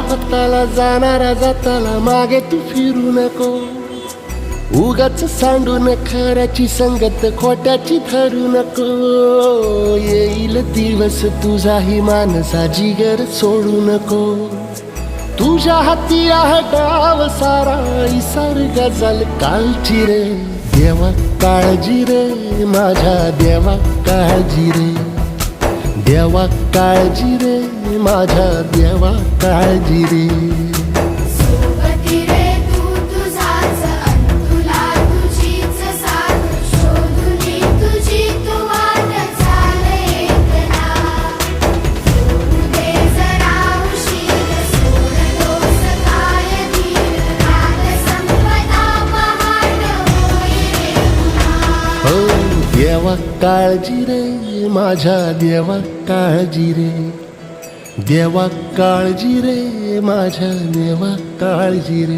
होताला जाणारा जाताला मागे तू फिरू नको. उगाच सांडून खऱ्याची संगत खोट्याची धरू नको. येईल दिवस तुझाही मानसा जिगर सोडू नको. तुझ्या हाती आहे डाव सारा इसार गजल कालची रे. देवा काळजी रे माझ्या देवा काळजी रे. देवा काळजी रे माझ्या देवा काळजी रे. सोबती रे तू तुझाच अंतुला तुझीच साथ शोधुनी तुझी तू वाट चाल एकला. सोडू दे जरा उशीर सोडतोस काय धीर रात संपदा पहाट होई रे पुन्हा. हो देवा काळजी रे माझ्या देवा काळजी रे. देवा काळजी रे माझ्या देवा काळजी रे.